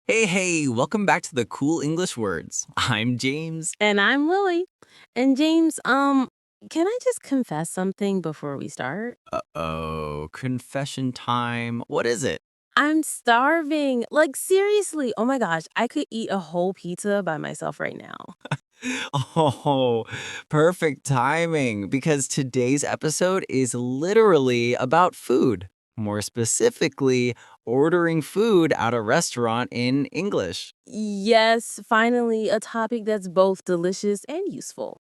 Hey, welcome back to the Cool English Words. I'm James. And I'm Lily. And James, can I just confess something before we start? Uh-oh, confession time. What is it? I'm starving. Like, seriously. Oh my gosh, I could eat a whole pizza by myself right now. Oh, perfect timing, because today's episode is literally about food. More specifically, ordering food at a restaurant in English. Yes, finally, a topic that's both delicious and useful.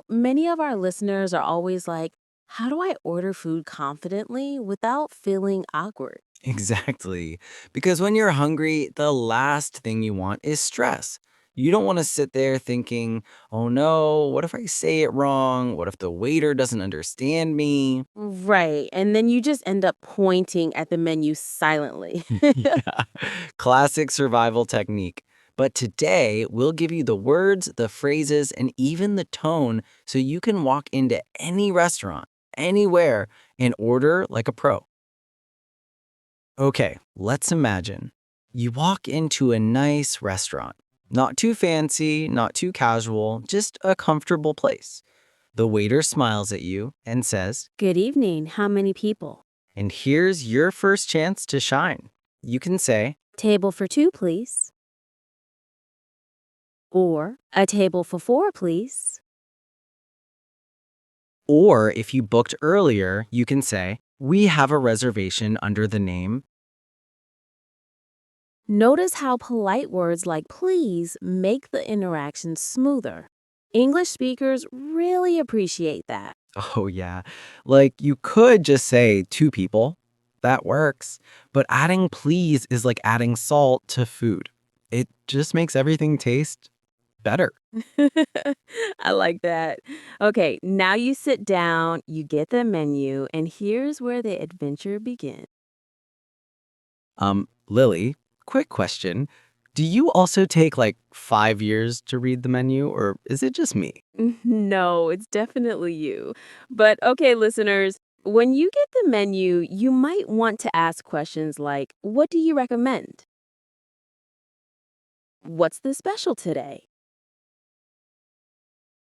Many of our listeners are always like, how do I order food confidently without feeling awkward? Exactly. Because when you're hungry, the last thing you want is stress. You don't want to sit there thinking, oh no, what if I say it wrong? What if the waiter doesn't understand me? Right. And then you just end up pointing at the menu silently. Yeah, classic survival technique. But today, we'll give you the words, the phrases, and even the tone so you can walk into any restaurant, anywhere, and order like a pro. Okay, let's imagine. You walk into a nice restaurant. Not too fancy, not too casual, just a comfortable place. The waiter smiles at you and says, Good evening. How many people? and here's your first chance to shine. You can say, Table for two, please. Or a table for four, please. or if you booked earlier, you can say, we have a reservation under the name. Notice how polite words like please make the interaction smoother. English speakers really appreciate that. Oh, yeah. Like you could just say two people. That works. But adding please is like adding salt to food. It just makes everything taste better. I like that. Okay, now you sit down, you get the menu, and here's where the adventure begins. Lily, quick question. Do you also take like 5 years to read the menu, or is it just me? No, it's definitely you. But okay, listeners, when you get the menu, you might want to ask questions like, what do you recommend? What's the special today?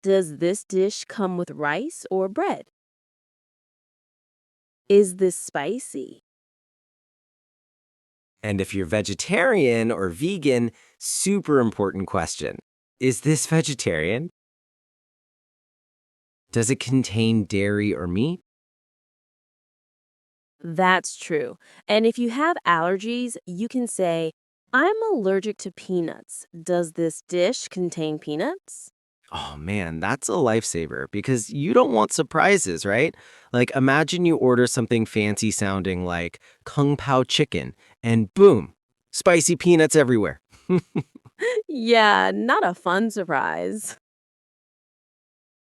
Does this dish come with rice or bread? Is this spicy? And if you're vegetarian or vegan, super important question. Is this vegetarian? Does it contain dairy or meat? That's true. And if you have allergies, you can say, I'm allergic to peanuts. Does this dish contain peanuts? Oh man, that's a lifesaver because you don't want surprises, right? Like imagine you order something fancy sounding like Kung Pao chicken and boom, spicy peanuts everywhere. Yeah, not a fun surprise.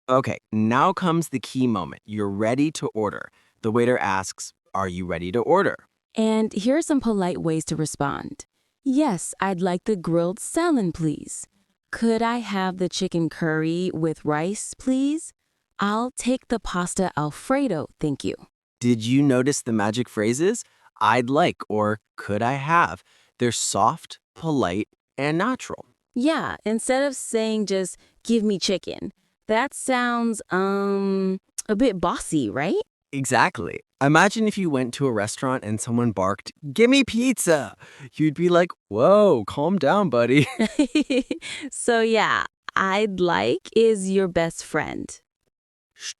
Okay, now comes the key moment. You're ready to order. The waiter asks, are you ready to order? And here are some polite ways to respond. Yes, I'd like the grilled salad, please. Could I have the chicken curry with rice, please? I'll take the pasta Alfredo, thank you. Did you notice the magic phrases? I'd like or could I have? They're soft, polite, and natural. Yeah, instead of saying just give me chicken, that sounds a bit bossy, right? Exactly. Imagine if you went to a restaurant and someone barked, "Gimme pizza!" You'd be like, "Whoa, calm down, buddy." So yeah, I'd like is your best friend.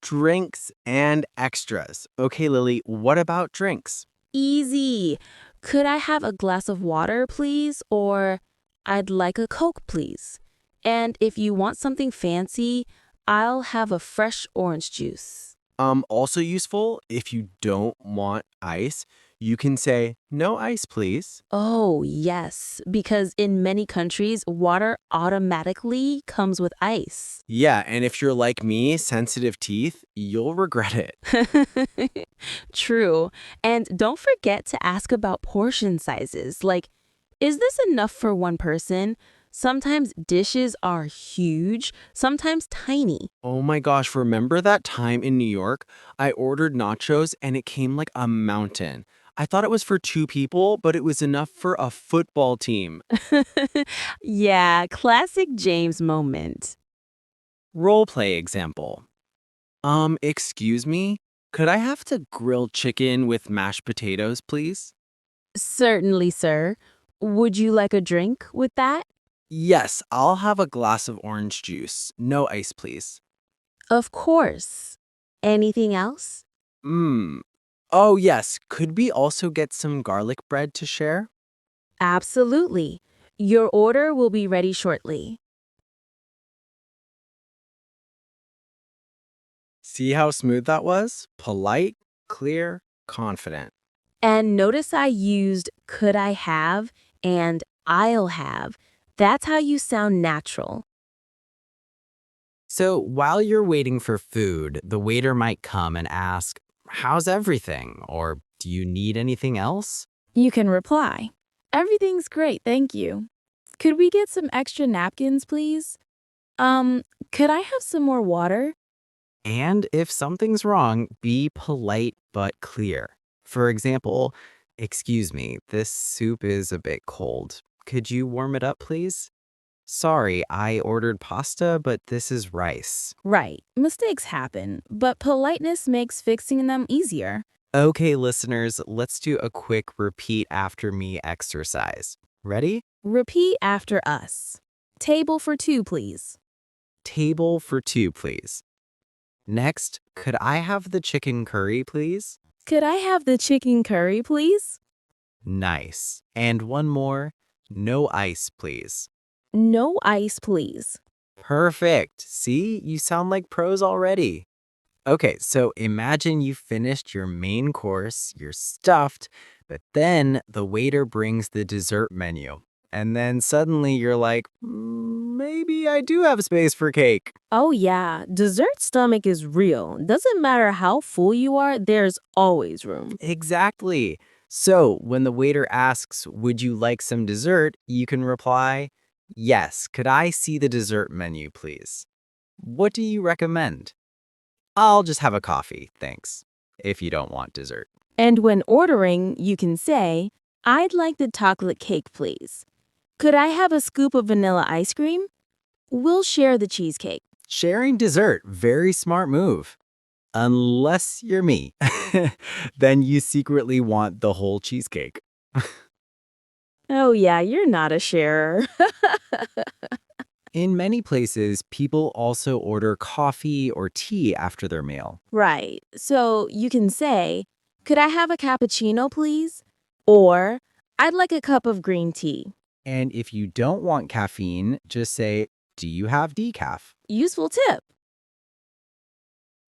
Drinks and extras. Okay, Lily, what about drinks? Easy. Could I have a glass of water, please? Or I'd like a Coke, please. And if you want something fancy, I'll have a fresh orange juice. Also useful, if you don't want ice, you can say, "No ice, please." Oh, yes, because in many countries, water automatically comes with ice. Yeah, and if you're like me, sensitive teeth, you'll regret it. True. And don't forget to ask about portion sizes. Like, is this enough for one person? Sometimes dishes are huge, sometimes tiny. Oh my gosh, remember that time in New York? I ordered nachos and it came like a mountain. I thought it was for 2 people, but it was enough for a football team. Yeah, classic James moment. Role play example. Excuse me? Could I have the grilled chicken with mashed potatoes, please? Certainly, sir. Would you like a drink with that? Yes, I'll have a glass of orange juice. No ice, please. Of course. Anything else? Oh, yes. Could we also get some garlic bread to share? Absolutely. Your order will be ready shortly. See how smooth that was? Polite, clear, confident. And notice I used could I have and I'll have. That's how you sound natural. So while you're waiting for food, the waiter might come and ask, "How's everything?" Or "Do you need anything else?" You can reply, "Everything's great, thank you. Could we get some extra napkins, please? Could I have some more water?" And if something's wrong, be polite but clear. For example, "Excuse me, this soup is a bit cold. Could you warm it up, please? Sorry, I ordered pasta, but this is rice." Right, mistakes happen, but politeness makes fixing them easier. Okay, listeners, let's do a quick repeat after me exercise. Ready? Repeat after us. Table for 2, please. Table for 2, please. Next, could I have the chicken curry, please? Could I have the chicken curry, please? Nice. And one more, no ice, please. No ice, please. Perfect. See, you sound like pros already. Okay, so imagine you finished your main course, you're stuffed, but then the waiter brings the dessert menu. And then suddenly you're like, maybe I do have space for cake." Oh, yeah. Dessert stomach is real. Doesn't matter how full you are, there's always room. Exactly. So when the waiter asks, "Would you like some dessert?" you can reply, "Yes, could I see the dessert menu, please? What do you recommend?" "I'll just have a coffee, thanks," if you don't want dessert. And when ordering, you can say, "I'd like the chocolate cake, please. Could I have a scoop of vanilla ice cream? We'll share the cheesecake." Sharing dessert, very smart move. Unless you're me. Then you secretly want the whole cheesecake. Oh, yeah, you're not a sharer. In many places, people also order coffee or tea after their meal. Right. So you can say, "Could I have a cappuccino, please?" Or, "I'd like a cup of green tea." And if you don't want caffeine, just say, "Do you have decaf?" Useful tip.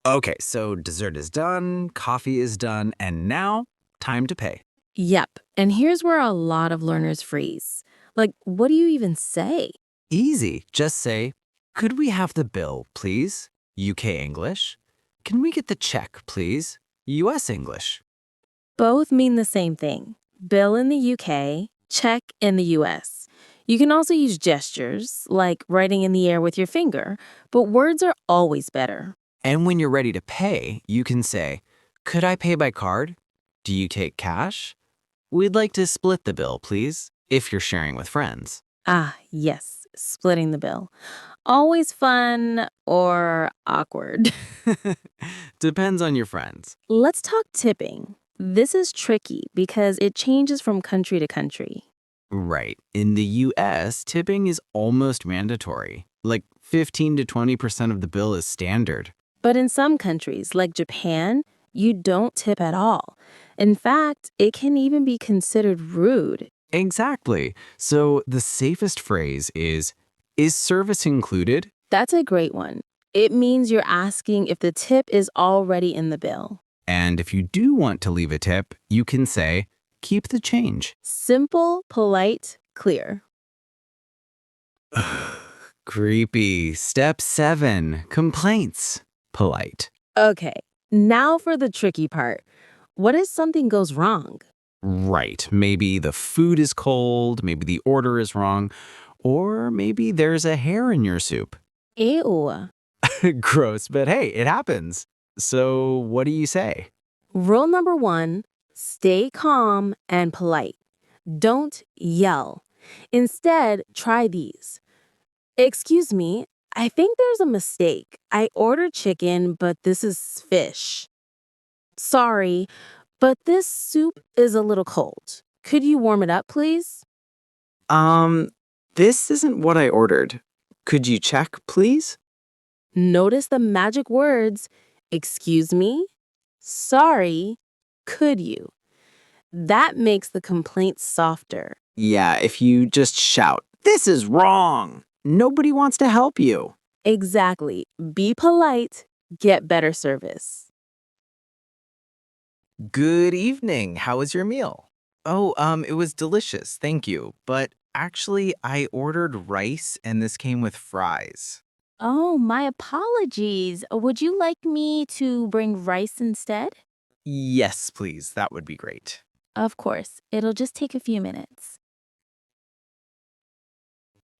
Okay, so dessert is done, coffee is done, and now time to pay. Yep. And here's where a lot of learners freeze. Like, what do you even say? Easy. Just say, "Could we have the bill, please?" UK English. "Can we get the check, please?" US English. Both mean the same thing. Bill in the UK, check in the US. You can also use gestures, like writing in the air with your finger, but words are always better. And when you're ready to pay, you can say, "Could I pay by card? Do you take cash? We'd like to split the bill, please," if you're sharing with friends. Ah, yes, splitting the bill. Always fun or awkward. Depends on your friends. Let's talk tipping. This is tricky because it changes from country to country. Right. In the US, tipping is almost mandatory. Like 15 to 20% of the bill is standard. But in some countries, like Japan, you don't tip at all. In fact, it can even be considered rude. Exactly. So the safest phrase is service included? That's a great one. It means you're asking if the tip is already in the bill. And if you do want to leave a tip, you can say, "Keep the change." Simple, polite, clear. Creepy. Step 7, complaints. Polite. Okay, now for the tricky part. What if something goes wrong? Right. Maybe the food is cold, maybe the order is wrong, or maybe there's a hair in your soup. Ew. Gross, but hey, it happens. So what do you say? Rule number 1, Stay calm and polite. Don't yell. Instead, try these. Excuse me, I think there's a mistake. I ordered chicken, but this is fish. Sorry, but this soup is a little cold. Could you warm it up, please? Um, this isn't what I ordered. Could you check, please? Notice the magic words, excuse me, sorry, could you? That makes the complaint softer. Yeah, if you just shout, "This is wrong!" Nobody wants to help you. Exactly. Be polite, get better service. Good evening. How was your meal? Oh, it was delicious. Thank you. But actually, I ordered rice and this came with fries. Oh, my apologies. Would you like me to bring rice instead? Yes, please. That would be great. Of course. It'll just take a few minutes.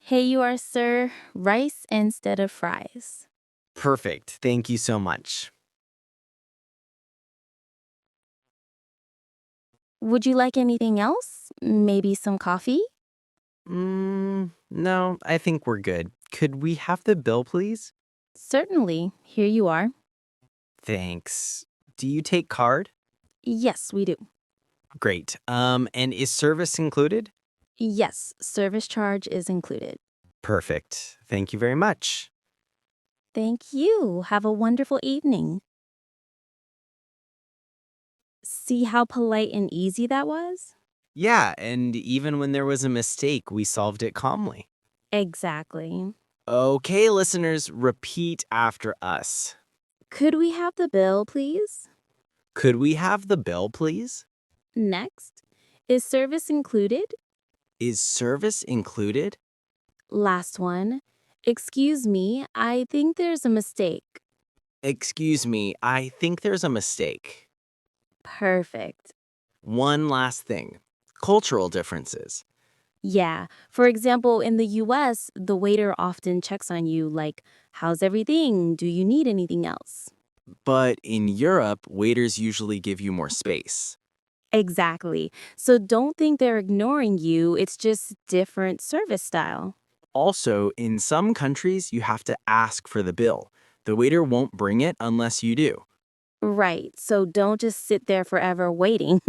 Here you are, sir. Rice instead of fries. Perfect. Thank you so much. Would you like anything else? Maybe some coffee? No, I think we're good. Could we have the bill, please? Certainly. Here you are. Thanks. Do you take card? Yes, we do. Great. And is service included? Yes, service charge is included. Perfect. Thank you very much. Thank you. Have a wonderful evening. See how polite and easy that was? Yeah, and even when there was a mistake, we solved it calmly. Exactly. Okay, listeners, repeat after us. Could we have the bill, please? Could we have the bill, please? Next, is service included? Is service included? Last one. Excuse me, I think there's a mistake. Excuse me, I think there's a mistake. Perfect. One last thing. Cultural differences. Yeah. For example, in the US, the waiter often checks on you like, how's everything? Do you need anything else? But in Europe, waiters usually give you more space. Exactly. So don't think they're ignoring you. It's just different service style. Also, in some countries, you have to ask for the bill. The waiter won't bring it unless you do. Right. So don't just sit there forever waiting.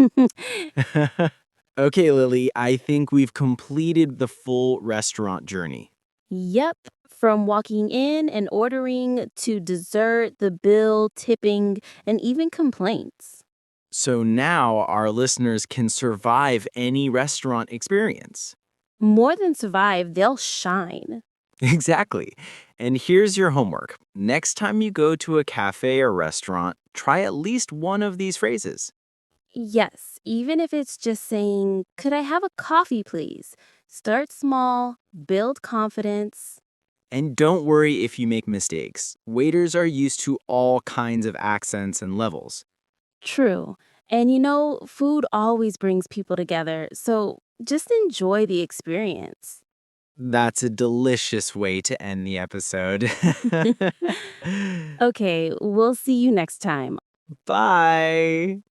Okay, Lily, I think we've completed the full restaurant journey. Yep. From walking in and ordering to dessert, the bill, tipping, and even complaints. So now our listeners can survive any restaurant experience. More than survive, they'll shine. Exactly. And here's your homework. Next time you go to a cafe or restaurant, try at least one of these phrases. Yes, even if it's just saying, could I have a coffee, please? Start small, build confidence. And don't worry if you make mistakes. Waiters are used to all kinds of accents and levels. True. And you know, food always brings people together, so just enjoy the experience. That's a delicious way to end the episode. Okay, we'll see you next time. Bye.